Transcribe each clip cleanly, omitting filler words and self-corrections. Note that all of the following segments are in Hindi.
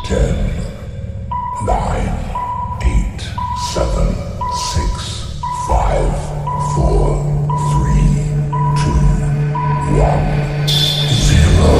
10, 9, 8, 7, 6, 5, 4, 3, 2, 1, 0.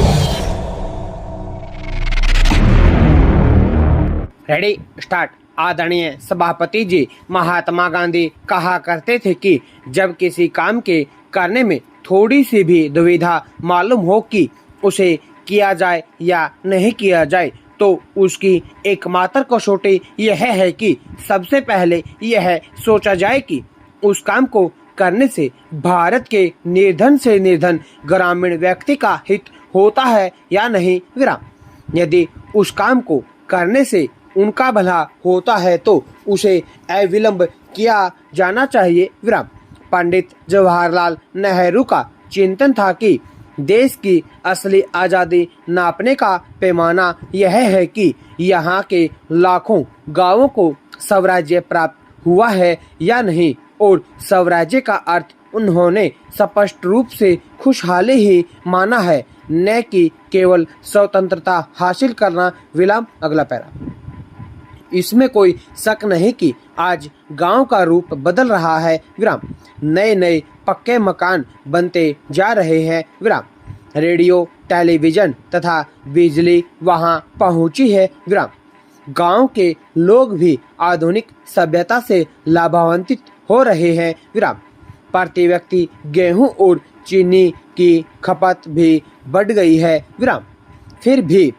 Ready start. आदरणीय सभापति जी, महात्मा गांधी कहा करते थे कि जब किसी काम के करने में थोड़ी सी भी दुविधा मालूम हो कि उसे किया जाए या नहीं किया जाए तो उसकी एकमात्र कसौटी यह है कि सबसे पहले यह सोचा जाए कि उस काम को करने से भारत के निर्धन से निर्धन ग्रामीण व्यक्ति का हित होता है या नहीं। विराम। यदि उस काम को करने से उनका भला होता है तो उसे अविलंब किया जाना चाहिए। विराम। पंडित जवाहरलाल नेहरू का चिंतन था कि देश की असली आज़ादी नापने का पैमाना यह है कि यहाँ के लाखों गांवों को स्वराज्य प्राप्त हुआ है या नहीं, और स्वराज्य का अर्थ उन्होंने स्पष्ट रूप से खुशहाली ही माना है, न कि केवल स्वतंत्रता हासिल करना। विराम। अगला पैरा। इसमें कोई शक नहीं कि आज गांव का रूप बदल रहा है। विराम। नए नए पक्के मकान बनते जा रहे हैं। विराम। रेडियो, टेलीविज़न तथा बिजली वहां पहुंची है। विराम। गांव के लोग भी आधुनिक सभ्यता से लाभान्वित हो रहे हैं। विराम। प्रति व्यक्ति गेहूं और चीनी की खपत भी बढ़ गई है। विराम। फिर भी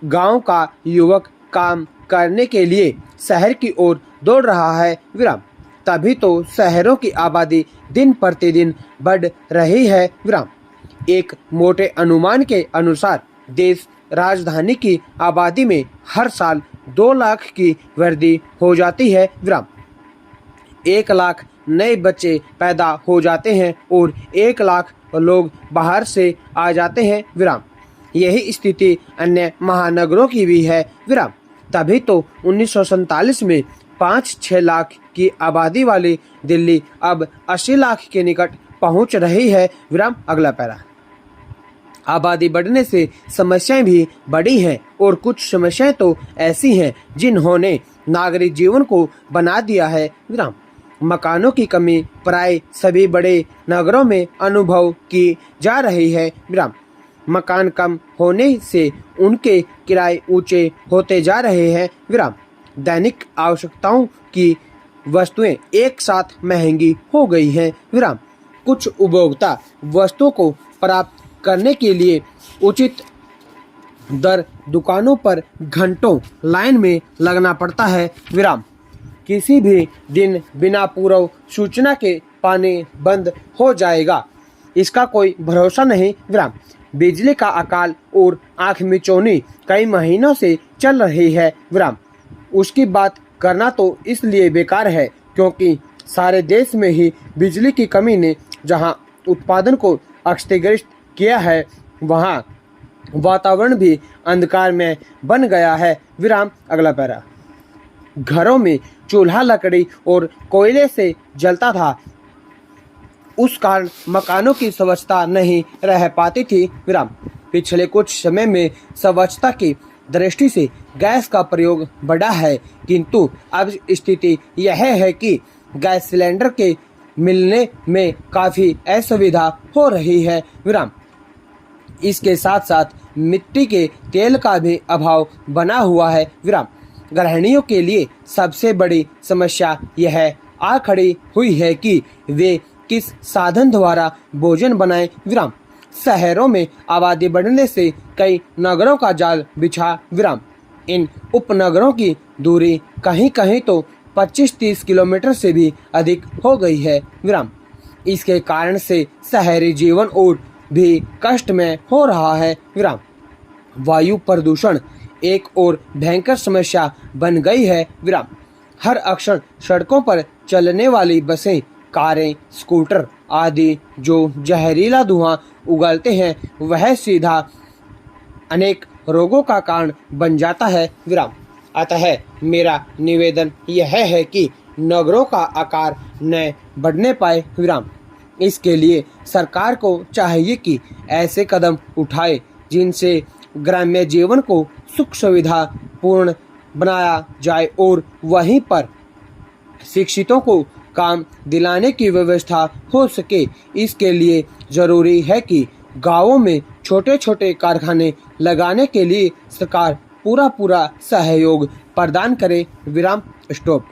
गांव का युवक काम करने के लिए शहर की ओर दौड़ रहा है। विराम। तभी तो शहरों की आबादी दिन प्रतिदिन बढ़ रही है। विराम। एक मोटे अनुमान के अनुसार देश राजधानी की आबादी में हर साल 2 लाख की वृद्धि हो जाती है। विराम। 1 लाख नए बच्चे पैदा हो जाते हैं और 1 लाख लोग बाहर से आ जाते हैं। विराम। यही स्थिति अन्य महानगरों की भी है। विराम। तभी तो 1947 में 5-6 लाख की आबादी वाली दिल्ली अब 80 लाख के निकट पहुंच रही है। विराम। अगला पैरा। आबादी बढ़ने से समस्याएं भी बढ़ी हैं, और कुछ समस्याएं तो ऐसी हैं जिन्होंने नागरिक जीवन को बना दिया है। विराम। मकानों की कमी प्राय सभी बड़े नगरों में अनुभव की जा रही है। विराम। मकान कम होने से उनके किराए ऊंचे होते जा रहे हैं। विराम। दैनिक आवश्यकताओं की वस्तुएं एक साथ महंगी हो गई हैं। विराम। कुछ उपभोक्ता वस्तुओं को प्राप्त करने के लिए उचित दर दुकानों पर घंटों लाइन में लगना पड़ता है। विराम। किसी भी दिन बिना पूर्व सूचना के पानी बंद हो जाएगा, इसका कोई भरोसा नहीं। विराम। बिजली का अकाल और आंख मिचौनी कई महीनों से चल रही है। विराम। उसकी बात करना तो इसलिए बेकार है क्योंकि सारे देश में ही बिजली की कमी ने जहां उत्पादन को क्षतिग्रस्त किया है, वहां वातावरण भी अंधकार में बन गया है। विराम। अगला पैरा। घरों में चूल्हा लकड़ी और कोयले से जलता था, उस कारण मकानों की स्वच्छता नहीं रह पाती थी। विराम। पिछले कुछ समय में स्वच्छता की दृष्टि से गैस का प्रयोग बढ़ा है, किंतु अब स्थिति यह है कि गैस सिलेंडर के मिलने में काफ़ी असुविधा हो रही है। विराम। इसके साथ साथ मिट्टी के तेल का भी अभाव बना हुआ है। विराम। गृहिणियों के लिए सबसे बड़ी समस्या यह आ खड़ी हुई है कि वे किस साधन द्वारा भोजन बनाएं। विराम। शहरों में आबादी बढ़ने से कई नगरों का जाल बिछा। विराम। इन उपनगरों की दूरी कहीं कहीं तो 25-30 किलोमीटर से भी अधिक हो गई है। विराम। इसके कारण से शहरी जीवन और भी कष्ट में हो रहा है। विराम। वायु प्रदूषण एक और भयंकर समस्या बन गई है। विराम। हर अक्षण सड़कों पर चलने वाली बसें, कारें, स्कूटर आदि जो जहरीला धुआं उगलते हैं, वह सीधा अनेक रोगों का कारण बन जाता है। विराम। अतः मेरा निवेदन यह है कि नगरों का आकार न बढ़ने पाए। विराम। इसके लिए सरकार को चाहिए कि ऐसे कदम उठाए जिनसे ग्राम्य जीवन को सुख सुविधा पूर्ण बनाया जाए और वहीं पर शिक्षितों को काम दिलाने की व्यवस्था हो सके। इसके लिए जरूरी है कि गांवों में छोटे छोटे कारखाने लगाने के लिए सरकार पूरा सहयोग प्रदान करे। विराम स्टॉप।